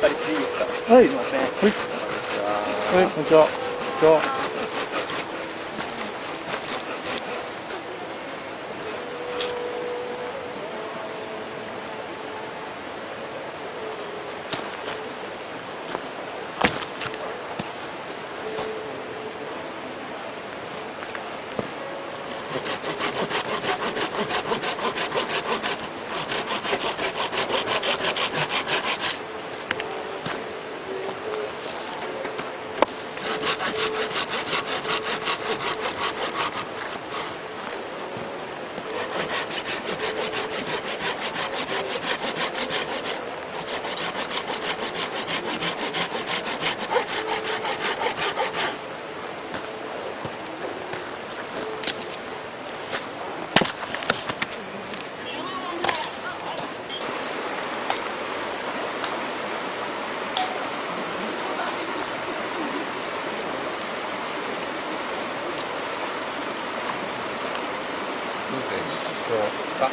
人きりですか。はい。すいません。はい。はい、こんにちは。こんにちは。どうでしょうか。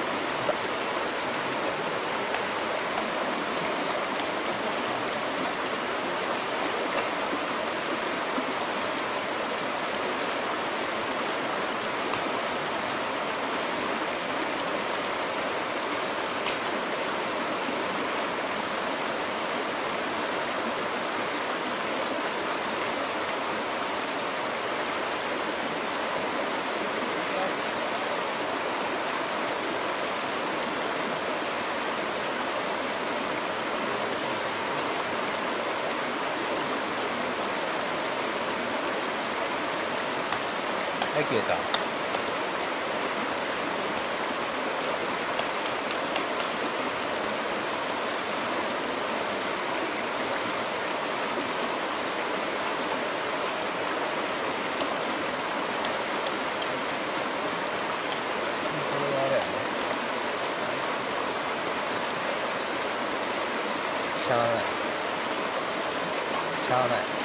はい、消えた。これはあれやね。しゃあない。しゃあない。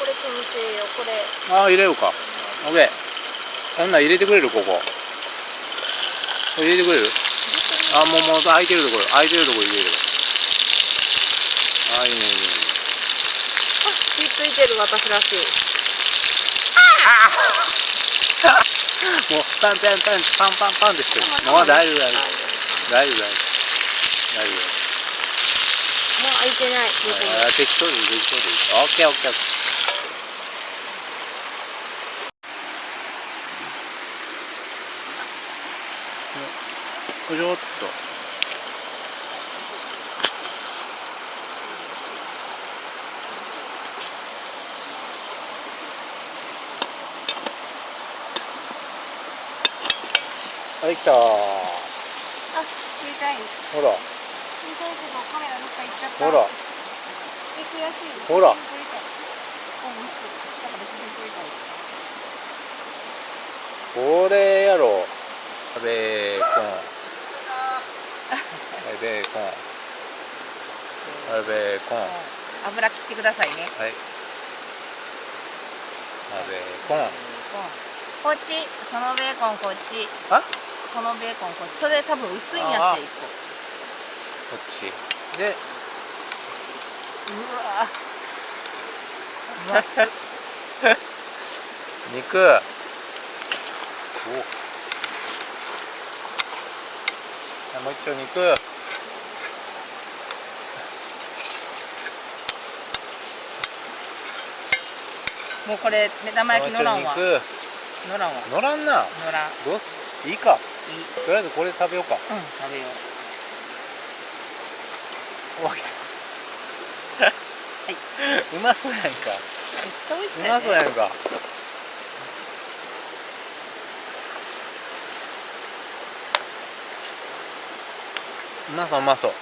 これ見てよ、これ。ああ、入れようか。オッケー。そんなん入れてくれる、ここ。これ入れてくれる？あ、もう空いてるところ、空いてるところ入れる。あ、いいね、いいね。火ついてる、私らしい。もうパンパンパンパンパンパンってしてる。もう大丈夫大丈夫大丈夫大丈夫大丈夫。もう開いてない。適当でいい適当でいい。オッケーオッケーオッケー。ちょっと。はい、来たー。あ、切りたい。ほら。切りたいけど、カメラどっか行っちゃった。ほら。悔しい。ほら。写真撮りたい。だから写真撮りたい。これやろ。ベーコン。ベーコン。ベーコン。油切ってくださいね。はい。ベーコン。こっち、そのベーコンこっち。あ？このベーコンこっち。それ多分薄いんやって一個。こっち。で。うわぁ。肉。もう一丁肉。もうこれ目玉焼きのらんわ。肉。のらんわ。のらんな。のらん。どうす？いいか。いい。とりあえずこれ食べようか。うん、食べよう。はい。うまそうやんか。めっちゃ美味しそううやね。まそうやんか。うまそううまそう。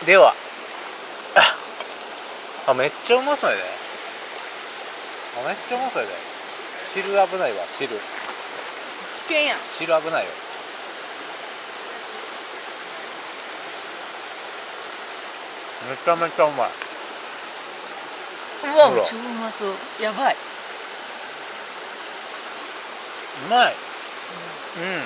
では。あ、めっちゃうまそうやで。めっちゃうまそうやで。汁危ないわ、汁。危険やん。汁危ないよ。めちゃめちゃうまい。うわ、超うまそう。やばい。うまい。うん。うん。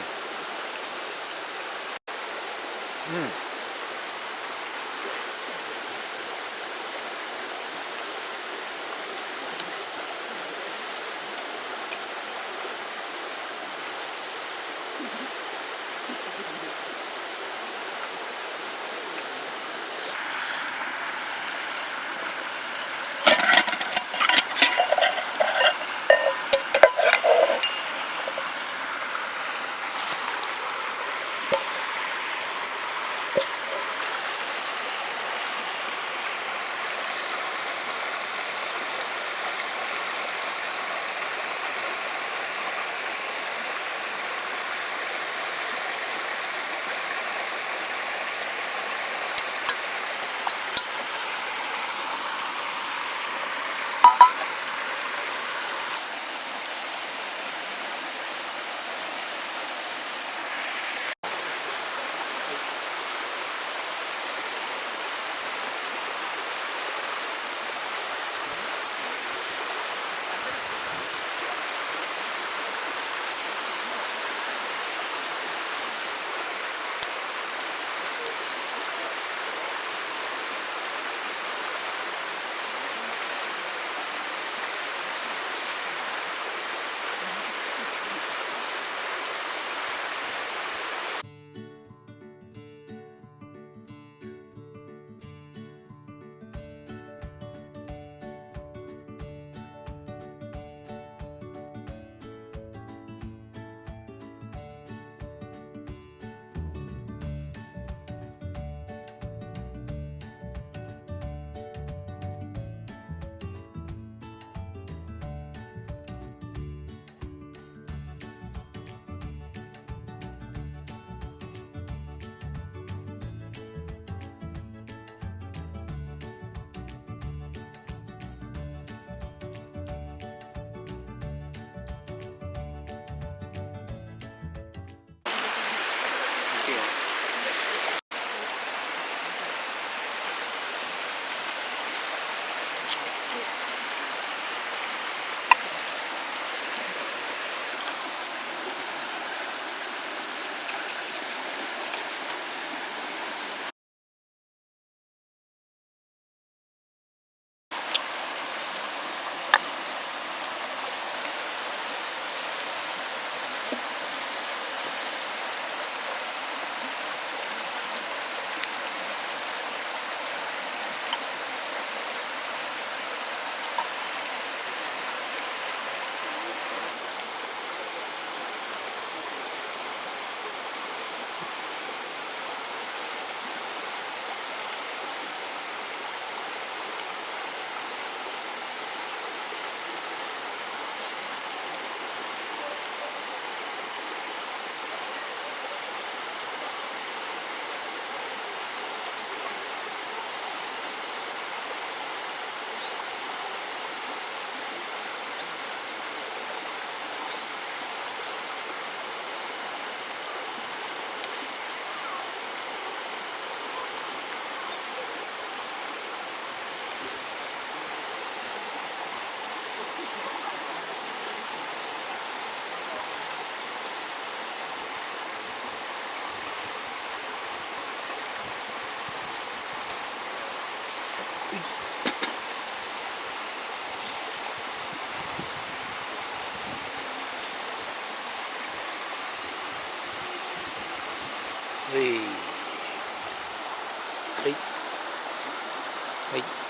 はい